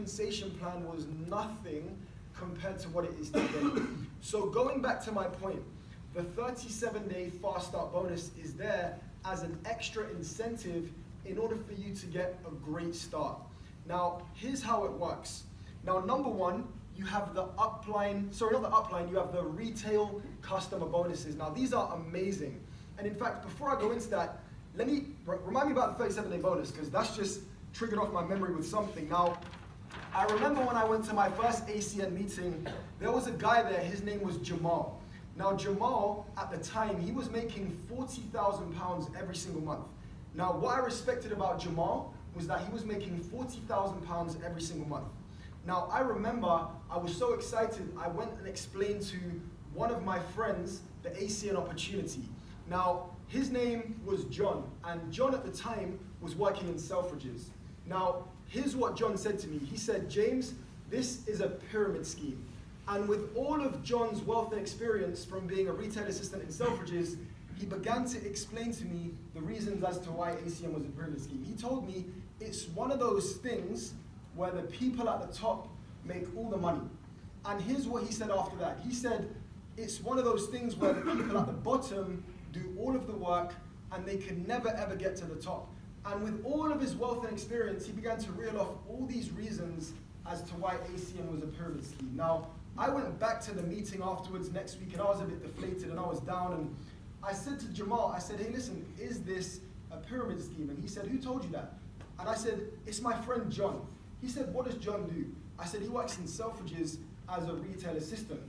compensation plan was nothing compared to what it is today. So going back to my point, the 37-day fast start bonus is there as an extra incentive in order for you to get a great start. Now, here's how it works. Now, number one, you have the upline, sorry, not the upline, you have the retail customer bonuses. Now, these are amazing. And in fact, before I go into that, let me remind me about the 37-day bonus, because that's just triggered off my memory with something. Now, I remember when I went to my first ACN meeting, there was a guy there, his name was Jamal. Now, Jamal, at the time, he was making £40,000 every single month. Now, what I respected about Jamal was that he was making £40,000 every single month. Now, I remember I was so excited, I went and explained to one of my friends the ACN opportunity. Now, his name was John, and John at the time was working in Selfridges. Now, here's what John said to me. He said, James, this is a pyramid scheme. And with all of John's wealth and experience from being a retail assistant in Selfridges, he began to explain to me the reasons as to why ACN was a pyramid scheme. He told me it's one of those things where the people at the top make all the money. And here's what he said after that. He said, it's one of those things where the people at the bottom do all of the work and they can never ever get to the top. And with all of his wealth and experience, he began to reel off all these reasons as to why ACN was a pyramid scheme. Now, I went back to the meeting afterwards next week and I was a bit deflated and I was down, and I said to Jamal, I said, hey listen, is this a pyramid scheme? And he said, who told you that? And I said, it's my friend John. He said, what does John do? I said, he works in Selfridges as a retail assistant.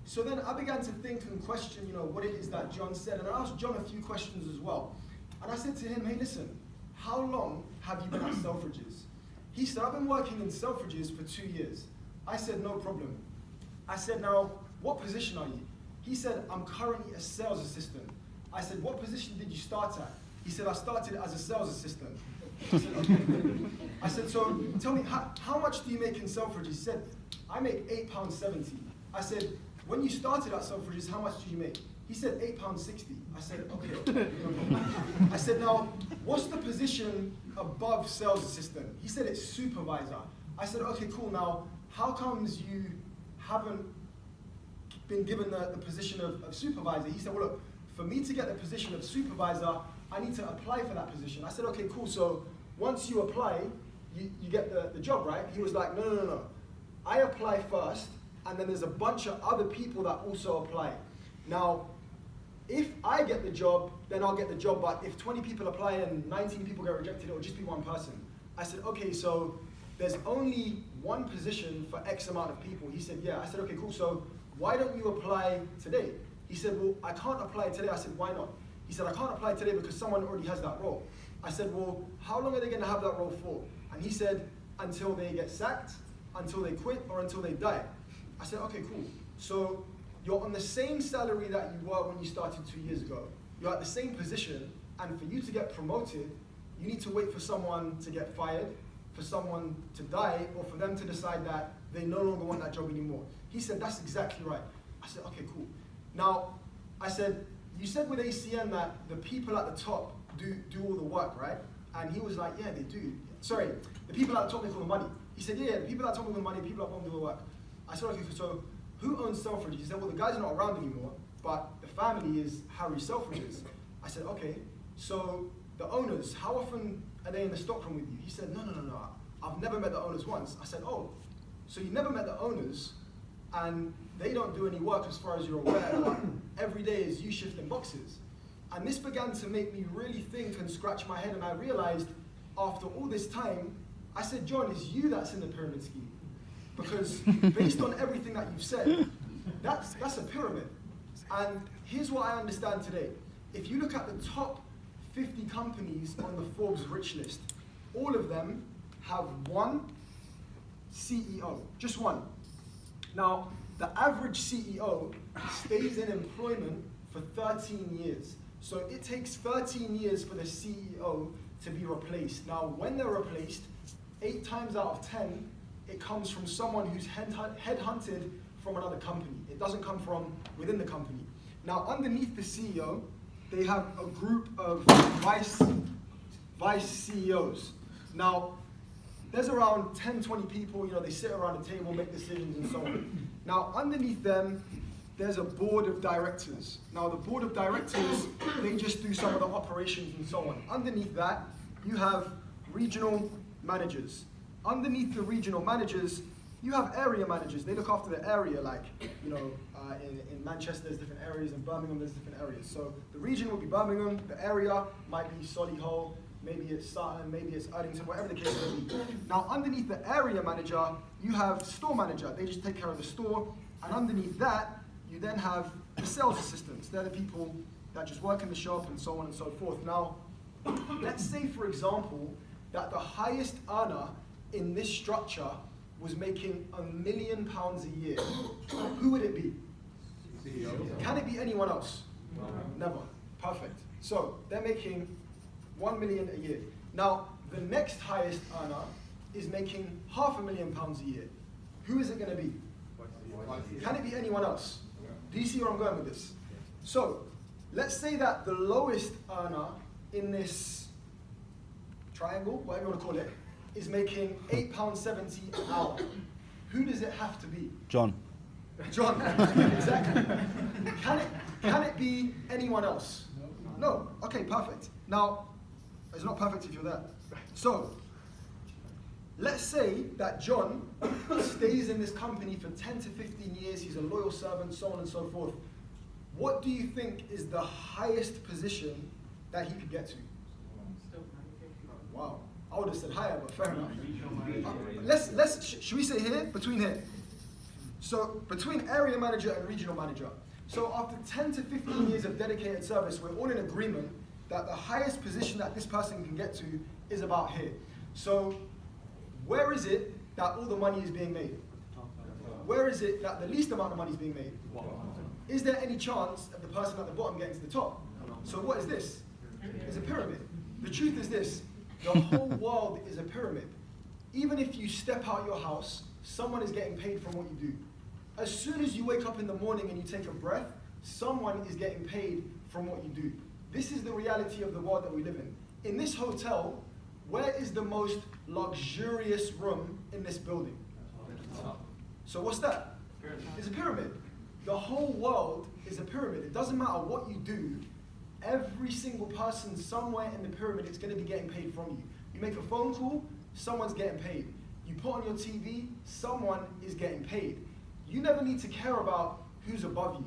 So then I began to think and question, what it is that John said, and I asked John a few questions as well. And I said to him, hey listen, how long have you been at Selfridges? He said, I've been working in Selfridges for 2 years. I said, no problem. I said, now, what position are you? He said, I'm currently a sales assistant. I said, what position did you start at? He said, I started as a sales assistant. I said, okay. I said, so tell me, how much do you make in Selfridges? He said, I make £8.70. I said, when you started at Selfridges, how much did you make? He said, £8.60. I said, okay. I said, now, what's the position above sales assistant? He said, it's supervisor. I said, okay, cool. Now, how comes you haven't been given the position of supervisor? He said, well, look, for me to get the position of supervisor, I need to apply for that position. I said, okay, cool. So once you apply, you get the job, right? He was like, no. I apply first, and then there's a bunch of other people that also apply. Now, if I get the job, then I'll get the job, but if 20 people apply and 19 people get rejected, it'll just be one person. I said, okay, so there's only one position for X amount of people. He said, yeah. I said, okay, cool, so why don't you apply today? He said, well, I can't apply today. I said, why not? He said, I can't apply today because someone already has that role. I said, well, how long are they gonna have that role for? And he said, until they get sacked, until they quit, or until they die. I said, okay, cool. So you're on the same salary that you were when you started 2 years ago. You're at the same position, and for you to get promoted, you need to wait for someone to get fired, for someone to die, or for them to decide that they no longer want that job anymore. He said, that's exactly right. I said, okay, cool. Now, I said, you said with ACN that the people at the top do all the work, right? And he was like, yeah, they do. Sorry, the people at the top make all the money. He said, yeah, the people at the top make all the money, the people at the bottom do all the work. I said, okay, so who owns Selfridges? He said, well, the guys are not around anymore, but the family is Harry Selfridges. I said, okay, so the owners, how often are they in the stockroom with you? He said, no. I've never met the owners once. I said, oh, so you never met the owners, and they don't do any work as far as you're aware, but every day is you shifting boxes. And this began to make me really think and scratch my head, and I realized after all this time, I said, John, it's you that's in the pyramid scheme. Because based on everything that you've said, that's a pyramid. And here's what I understand today. If you look at the top 50 companies on the Forbes rich list, all of them have one CEO, just one. Now, the average CEO stays in employment for 13 years. So it takes 13 years for the CEO to be replaced. Now, when they're replaced, 8 times out of 10, it comes from someone who's headhunted from another company. It doesn't come from within the company. Now, underneath the CEO, they have a group of vice CEOs. Now, there's around 10, 20 people, they sit around a table, make decisions and so on. Now, underneath them, there's a board of directors. Now, the board of directors, they just do some of the operations and so on. Underneath that, you have regional managers. Underneath the regional managers, you have area managers. They look after the area, like, in Manchester, there's different areas, in Birmingham, there's different areas. So the region will be Birmingham, the area might be Solihull, maybe it's Sutton, maybe it's Erdington, whatever the case may be. Now, underneath the area manager, you have store manager. They just take care of the store. And underneath that, you then have the sales assistants. They're the people that just work in the shop and so on and so forth. Now, let's say, for example, that the highest earner in this structure was making £1 million a year. Who would it be? CEO. Can it be anyone else? No. Never. Perfect. So they're making £1 million a year. Now, the next highest earner is making £500,000 a year. Who is it going to be? Can it be anyone else? Do you see where I'm going with this? So, let's say that the lowest earner in this triangle, whatever you want to call it, is making £8.70 an hour. Who does it have to be? John. John, exactly. Can it be anyone else? No. Okay, perfect. Now, it's not perfect if you're there. So, let's say that John stays in this company for 10 to 15 years, he's a loyal servant, so on and so forth. What do you think is the highest position that he could get to? Wow. I would have said higher, but fair enough. Should we say here? Between here. So, between area manager and regional manager. So, after 10 to 15 years of dedicated service, we're all in agreement that the highest position that this person can get to is about here. So, where is it that all the money is being made? Where is it that the least amount of money is being made? Is there any chance of the person at the bottom getting to the top? So what is this? It's a pyramid. The truth is this, the whole world is a pyramid. Even if you step out your house, someone is getting paid from what you do. As soon as you wake up in the morning and you take a breath, someone is getting paid from what you do. This is the reality of the world that we live in. In this hotel, where is the most luxurious room in this building? So what's that? It's a pyramid. The whole world is a pyramid. It doesn't matter what you do, every single person somewhere in the pyramid is going to be getting paid from you. You make a phone call, someone's getting paid. You put on your TV, someone is getting paid. You never need to care about who's above you.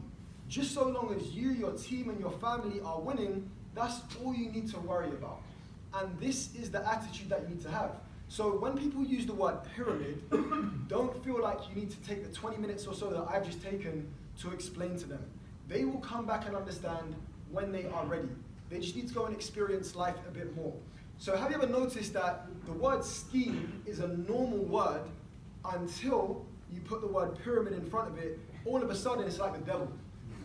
Just so long as you, your team, and your family are winning, that's all you need to worry about. And this is the attitude that you need to have. So when people use the word pyramid, don't feel like you need to take the 20 minutes or so that I've just taken to explain to them. They will come back and understand when they are ready. They just need to go and experience life a bit more. So have you ever noticed that the word scheme is a normal word until you put the word pyramid in front of it, all of a sudden it's like the devil.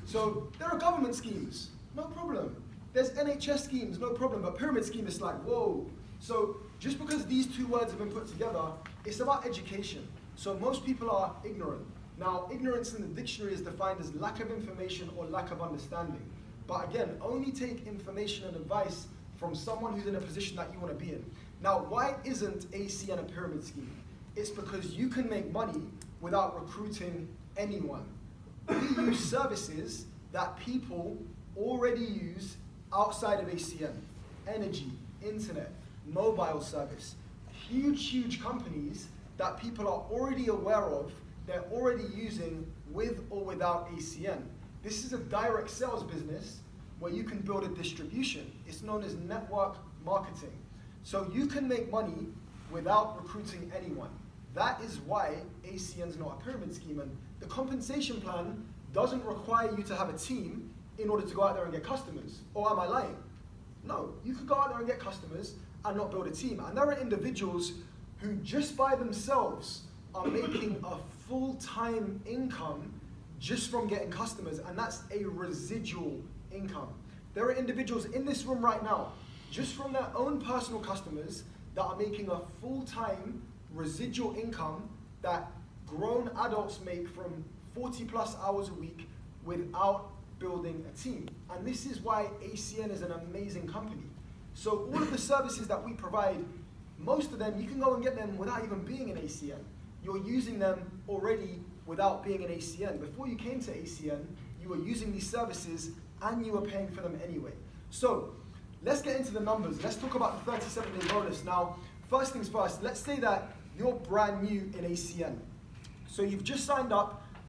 So there are government schemes, no problem. There's NHS schemes, no problem, but pyramid scheme is like, whoa. So just because these two words have been put together, it's about education. So most people are ignorant. Now, ignorance in the dictionary is defined as lack of information or lack of understanding. But again, only take information and advice from someone who's in a position that you want to be in. Now, why isn't ACN a pyramid scheme? It's because you can make money without recruiting anyone. We use services that people already use outside of ACN. Energy, internet, mobile service. Huge, huge companies that people are already aware of, they're already using with or without ACN. This is a direct sales business where you can build a distribution. It's known as network marketing. So you can make money without recruiting anyone. That is why ACN is not a pyramid scheme. And the compensation plan doesn't require you to have a team in order to go out there and get customers. Or am I lying? No, you could go out there and get customers and not build a team. And there are individuals who just by themselves are making a full-time income just from getting customers, and that's a residual income. There are individuals in this room right now, just from their own personal customers, that are making a full-time residual income that grown adults make from 40 plus hours a week without building a team. And this is why ACN is an amazing company. So all of the services that we provide, most of them, you can go and get them without even being an ACN. You're using them already without being an ACN. Before you came to ACN, you were using these services and you were paying for them anyway. So let's get into the numbers. Let's talk about the 37-day bonus. Now, first things first, let's say that you're brand new in ACN. So you've just signed up,